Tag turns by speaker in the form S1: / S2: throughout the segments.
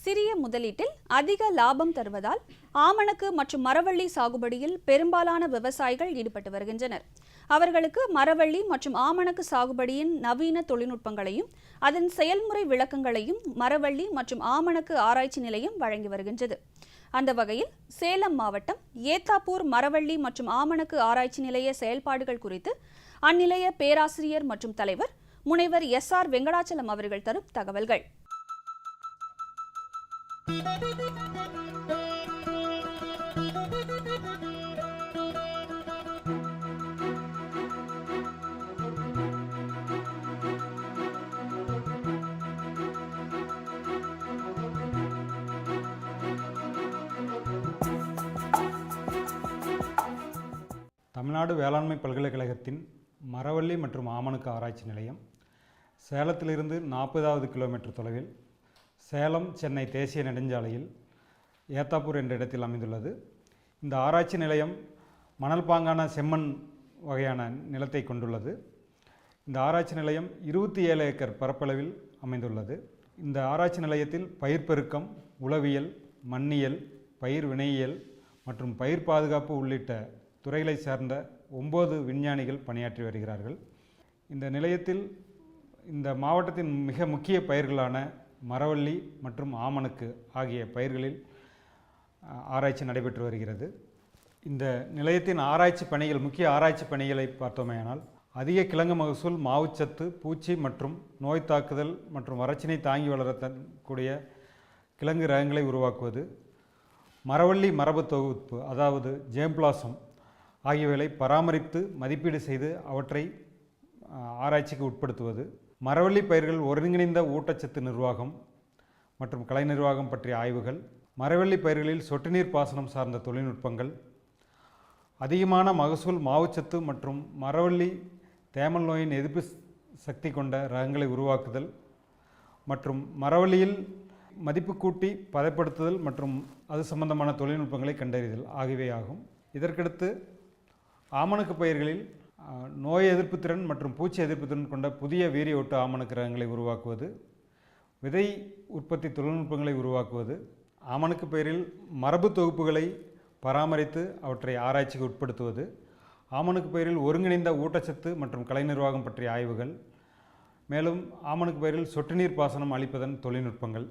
S1: சிறிய முதலீட்டில் அதிக லாபம் தருவதால் ஆமணக்கு மற்றும் மரவள்ளி சாகுபடியில் பெரும்பாலான விவசாயிகள் ஈடுபட்டு வருகின்றனர். அவர்களுக்கு மரவள்ளி மற்றும் ஆமணக்கு சாகுபடியின் நவீன தொழில்நுட்பங்களையும் அதன் செயல்முறை விளக்கங்களையும் மரவள்ளி மற்றும் ஆமணக்கு ஆராய்ச்சி நிலையம் வழங்கி வருகின்றது. அந்த வகையில் சேலம் மாவட்டம் ஏத்தாப்பூர் மரவள்ளி மற்றும் ஆமணக்கு ஆராய்ச்சி நிலைய செயல்பாடுகள் குறித்து அந்நிலைய பேராசிரியர் மற்றும் தலைவர் முனைவர் SR வெங்கடாச்சலம் அவர்கள் தரும் தகவல்கள்.
S2: தமிழ்நாடு வேளாண்மை பல்கலைக்கழகத்தின் மரவள்ளி மற்றும் ஆமணக்கு ஆராய்ச்சி நிலையம் சேலத்திலிருந்து 40வது கிலோமீட்டர் தொலைவில் சேலம் சென்னை தேசிய நெடுஞ்சாலையில் ஏத்தாப்பூர் என்ற இடத்தில் அமைந்துள்ளது. இந்த ஆராய்ச்சி நிலையம் மணல் பாங்கான செம்மண் வகையான நிலத்தை கொண்டுள்ளது. இந்த ஆராய்ச்சி நிலையம் 27 ஏக்கர் பரப்பளவில் அமைந்துள்ளது. இந்த ஆராய்ச்சி நிலையத்தில் பயிர் பெருக்கம், உளவியல், மண்ணியல், பயிர் வினையியல் மற்றும் பயிர் பாதுகாப்பு உள்ளிட்ட துறைகளை சார்ந்த 9 விஞ்ஞானிகள் பணியாற்றி வருகிறார்கள். இந்த நிலையத்தில் இந்த மாவட்டத்தின் மிக முக்கிய பயிர்களான மரவள்ளி மற்றும் ஆமணக்கு ஆகிய பயிர்களில் ஆராய்ச்சி நடைபெற்று வருகிறது. இந்த நிலையத்தின் ஆராய்ச்சி பணிகள், முக்கிய ஆராய்ச்சி பணிகளை பார்த்தோமேயானால், அதிக கிழங்கு மகசூல், மாவுச்சத்து, பூச்சி மற்றும் நோய் தாக்குதல் மற்றும் வறட்சினை தாங்கி வளரக்கூடிய கிழங்கு ரகங்களை உருவாக்குவது, மரவள்ளி மரபு தொகுப்பு அதாவது ஜேம்பிளாசம் ஆகியவைகளை பராமரித்து மதிப்பீடு செய்து அவற்றை ஆராய்ச்சிக்கு உட்படுத்துவது, மரவள்ளி பயிர்கள் ஒருங்கிணைந்த ஊட்டச்சத்து நிர்வாகம் மற்றும் கலை நிர்வாகம் பற்றிய ஆய்வுகள், மரவள்ளி பயிர்களில் சொட்டு நீர் பாசனம் சார்ந்த தொழில்நுட்பங்கள், அதிகமான மகசூல், மாவுச்சத்து மற்றும் மரவள்ளி தேமல் நோயின் எதிர்ப்பு சக்தி கொண்ட ரகங்களை உருவாக்குதல் மற்றும் மரவள்ளியில் மதிப்பு கூட்டி பதப்படுத்துதல் மற்றும் அது சம்பந்தமான தொழில்நுட்பங்களை கண்டறிதல் ஆகியவை ஆகும். இதற்கடுத்து ஆமணக்கு பயிர்களில் நோய் எதிர்ப்பு திறன் மற்றும் பூச்சி எதிர்ப்பு திறன் கொண்ட புதிய வீரிய ஒட்டு ஆமணக்கு ரகங்களை உருவாக்குவது, விதை உற்பத்தி தொழில்நுட்பங்களை உருவாக்குவது, ஆமணக்கு பயிரில் மரபு தொகுப்புகளை பராமரித்து அவற்றை ஆராய்ச்சிக்கு உட்படுத்துவது, ஆமணக்கு பயிரில் ஒருங்கிணைந்த ஊட்டச்சத்து மற்றும் கலை நிர்வாகம் பற்றிய ஆய்வுகள், மேலும் ஆமணக்கு பயிரில் சொட்டு நீர் பாசனம் அளிப்பதன் தொழில்நுட்பங்கள்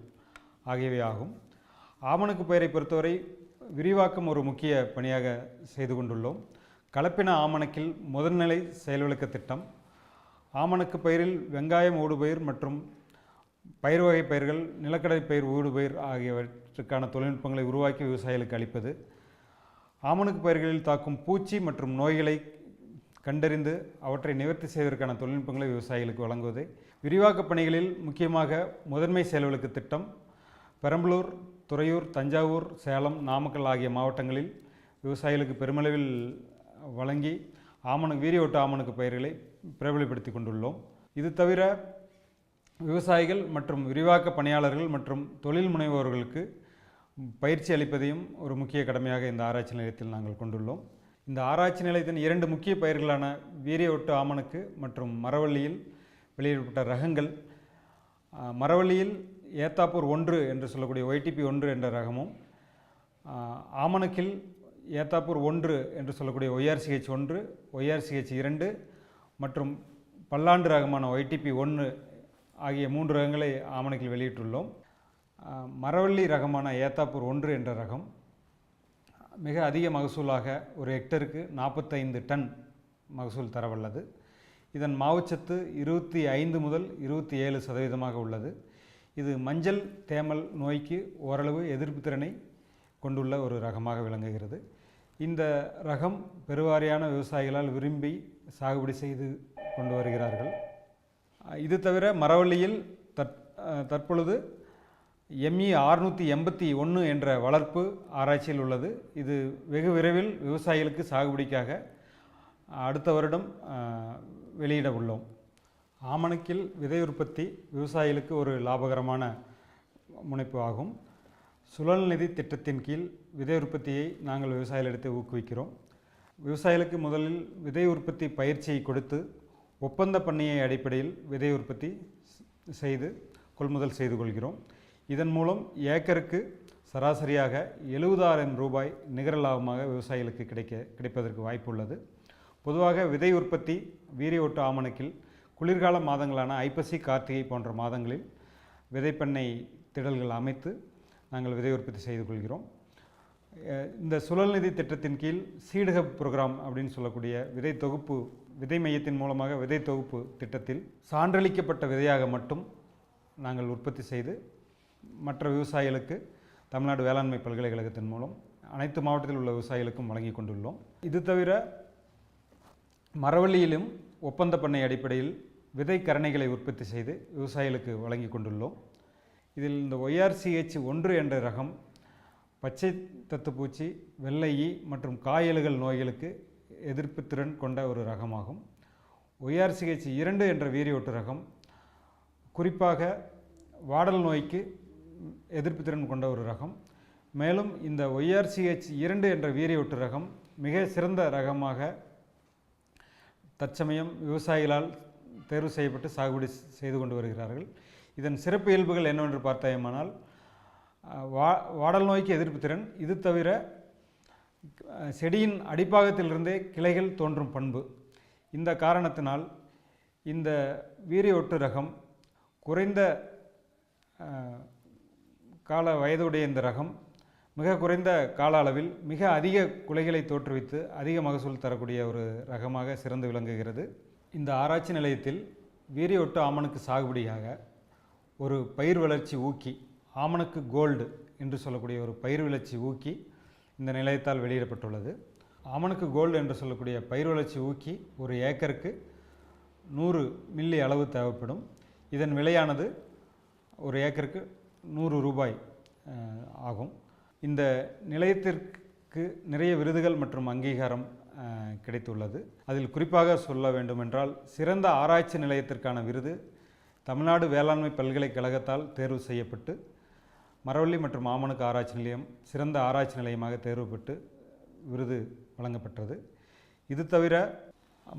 S2: ஆகியவை ஆகும். ஆமணக்கு பயிரை பொறுத்தவரை விரிவாக்கம் ஒரு முக்கிய பணியாக செய்து கொண்டுள்ளோம். கலப்பின ஆமணக்கில் முதல்நிலை செயல்விளக்க திட்டம், ஆமணக்கு பயிரில் வெங்காயம் ஊடுபயிர் மற்றும் பயிர் வகை பயிர்கள், நிலக்கடலை பயிர் ஊடுபயிர் ஆகியவற்றுக்கான தொழில்நுட்பங்களை உருவாக்கி விவசாயிகளுக்கு அளிப்பது, ஆமணக்கு பயிர்களில் தாக்கும் பூச்சி மற்றும் நோய்களை கண்டறிந்து அவற்றை நிவர்த்தி செய்வதற்கான தொழில்நுட்பங்களை விவசாயிகளுக்கு வழங்குவது, விரிவாக்க பணிகளில் முக்கியமாக முதன்மை செயல்விளக்க திட்டம் பெரம்பலூர், துறையூர், தஞ்சாவூர், சேலம், நாமக்கல் ஆகிய மாவட்டங்களில் விவசாயிகளுக்கு பெருமளவில் வழங்கி வீரிய ஒட்டு ஆமணக்கு பயிர்களை பிரபலப்படுத்தி கொண்டுள்ளோம். இது தவிர விவசாயிகள் மற்றும் விரிவாக்க பணியாளர்கள் மற்றும் தொழில் முனைவோர்களுக்கு பயிற்சி அளிப்பதையும் ஒரு முக்கிய கடமையாக இந்த ஆராய்ச்சி நிலையத்தில் நாங்கள் கொண்டுள்ளோம். இந்த ஆராய்ச்சி நிலையத்தின் 2 முக்கிய பயிர்களான வீரிய ஒட்டு ஆமணக்கு மற்றும் மரவள்ளியில் வெளியிடப்பட்ட ரகங்கள், மரவள்ளியில் ஏத்தாப்பூர் 1 என்று சொல்லக்கூடிய YTP 1 என்ற ரகமும், ஆமணக்கில் ஏத்தாப்பூர் 1 என்று சொல்லக்கூடிய ORCH 1, ORCH 2 மற்றும் பல்லாண்டு ரகமான YTP 1 ஆகிய 3 ரகங்களை ஆமணக்கில் வெளியிட்டுள்ளோம். மரவள்ளி ரகமான ஏத்தாப்பூர் 1 என்ற ரகம் மிக அதிக மகசூலாக ஒரு ஹெக்டருக்கு 45 டன் மகசூல் தரவல்லது. இதன் மாவுச்சத்து 25 முதல் 27% உள்ளது. இது மஞ்சள் தேமல் நோய்க்கு ஓரளவு எதிர்ப்பு திறனை கொண்டுள்ள ஒரு ரகமாக விளங்குகிறது. இந்த ரகம் பெருவாரியான விவசாயிகளால் விரும்பி சாகுபடி செய்து கொண்டு வருகிறார்கள். இது தவிர மரவள்ளியில் தற்பொழுது ME 681 என்ற வளர்ப்பு ஆராய்ச்சியில் உள்ளது. இது வெகு விரைவில் விவசாயிகளுக்கு சாகுபடிக்காக அடுத்த வருடம் வெளியிட உள்ளோம். ஆமணக்கில் விதை உற்பத்தி விவசாயிகளுக்கு ஒரு லாபகரமான முனைப்பு ஆகும். சுழல் நிதி திட்டத்தின் கீழ் விதை உற்பத்தியை நாங்கள் விவசாயிகளிடத்தை ஊக்குவிக்கிறோம். விவசாயிகளுக்கு முதலில் விதை உற்பத்தி பயிற்சியை கொடுத்து ஒப்பந்த பண்ணையை அடிப்படையில் விதை உற்பத்தி செய்து கொள்முதல் செய்து கொள்கிறோம். இதன் மூலம் ஏக்கருக்கு சராசரியாக 70,000 ரூபாய் நிகர லாபமாக விவசாயிகளுக்கு கிடைப்பதற்கு வாய்ப்பு உள்ளது. பொதுவாக விதை உற்பத்தி வீரிய ஒட்டு ஆமணக்கில் குளிர்கால மாதங்களான ஐப்பசி, கார்த்திகை போன்ற மாதங்களில் விதைப்பண்ணை திடல்கள் அமைத்து நாங்கள் விதை உற்பத்தி செய்து கொள்கிறோம். இந்த சுழல் நிதி திட்டத்தின் கீழ் சீட் ஹப் ப்ரோக்ராம் அப்படின்னு சொல்லக்கூடிய விதை மையத்தின் மூலமாக விதை தொகுப்பு திட்டத்தில் சான்றளிக்கப்பட்ட விதையாக மட்டும் நாங்கள் உற்பத்தி செய்து மற்ற விவசாயிகளுக்கு தமிழ்நாடு வேளாண்மை பல்கலைக்கழகத்தின் மூலம் அனைத்து மாவட்டத்தில் உள்ள விவசாயிகளுக்கும் வழங்கி கொண்டுள்ளோம். இது தவிர மரவள்ளியிலும் ஒப்பந்த பண்ணை அடிப்படையில் விதை கரணைகளை உற்பத்தி செய்து விவசாயிகளுக்கு வழங்கி கொண்டுள்ளோம். இதில் இந்த ORCH 1 என்ற ரகம் பச்சை தத்துப்பூச்சி, வெள்ளை ஈ மற்றும் காயலுகள் நோய்களுக்கு எதிர்ப்பு திறன் கொண்ட ஒரு ரகமாகும். ORCH 2 என்ற வீரியொட்டு ரகம் குறிப்பாக வாடல் நோய்க்கு எதிர்ப்பு திறன் கொண்ட ஒரு ரகம். மேலும் இந்த ORCH 2 என்ற வீரியொட்டு ரகம் மிக சிறந்த ரகமாக தற்சமயம் விவசாயிகளால் தேர்வு செய்யப்பட்டு சாகுபடி செய்து கொண்டு வருகிறார்கள். இதன் சிறப்பு இயல்புகள் என்னவென்று பார்த்தாயமானால் வாடல் நோய்க்கு எதிர்ப்பு திறன், இது தவிர செடியின் அடிப்பாகத்திலிருந்தே கிளைகள் தோன்றும் பண்பு. இந்த காரணத்தினால் இந்த வீரியொட்டு ரகம் குறைந்த கால வயதுடைய இந்த ரகம் மிக குறைந்த கால அளவில் மிக அதிக குலைகளை தோற்றுவித்து அதிக மகசூல் தரக்கூடிய ஒரு ரகமாக சிறந்து விளங்குகிறது. இந்த ஆராய்ச்சி நிலையத்தில் வீரியொட்டு ஆமணக்கு சாகுபடியாக ஒரு பயிர் வளர்ச்சி ஊக்கி, ஆமணக்கு கோல்டு என்று சொல்லக்கூடிய ஒரு பயிர் வளர்ச்சி ஊக்கி இந்த நிலையத்தால் வெளியிடப்பட்டுள்ளது. ஆமணக்கு கோல்டு என்று சொல்லக்கூடிய பயிர் வளர்ச்சி ஊக்கி ஒரு ஏக்கருக்கு 100 மில்லி அளவு தேவைப்படும். இதன் விலையானது ஒரு ஏக்கருக்கு 100 ரூபாய் ஆகும். இந்த நிலையத்திற்கு நிறைய விருதுகள் மற்றும் அங்கீகாரம் கிடைத்துள்ளது. அதில் குறிப்பாக சொல்ல வேண்டுமென்றால் சிறந்த ஆராய்ச்சி நிலையத்திற்கான விருது தமிழ்நாடு வேளாண்மை பல்கலைக்கழகத்தால் தேர்வு செய்யப்பட்டு மரவள்ளி மற்றும் ஆமணக்கு ஆராய்ச்சி நிலையம் சிறந்த ஆராய்ச்சி நிலையமாக தேர்வு பெற்று விருது வழங்கப்பட்டது. இது தவிர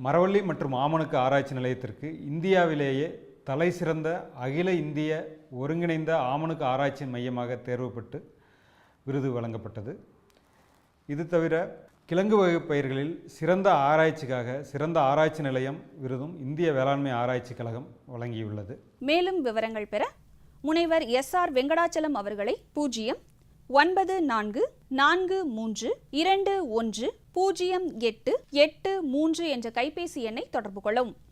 S2: மரவள்ளி மற்றும் ஆமணக்கு ஆராய்ச்சி நிலையத்திற்கு இந்தியாவிலேயே தலை சிறந்த அகில இந்திய ஒருங்கிணைந்த ஆமணக்கு ஆராய்ச்சி மையமாக தேர்வு பெற்று விருது வழங்கப்பட்டது. இது தவிர கிழங்கு வகை பயிர்களில் சிறந்த ஆராய்ச்சிக்காக சிறந்த ஆராய்ச்சி நிலையம் விருதும் இந்திய வேளாண்மை ஆராய்ச்சி கழகம் வழங்கியுள்ளது.
S1: மேலும் விவரங்கள் பெற முனைவர் SR வெங்கடாச்சலம் அவர்களை 0944321083 என்ற கைபேசி எண்ணை தொடர்பு கொள்ளவும்.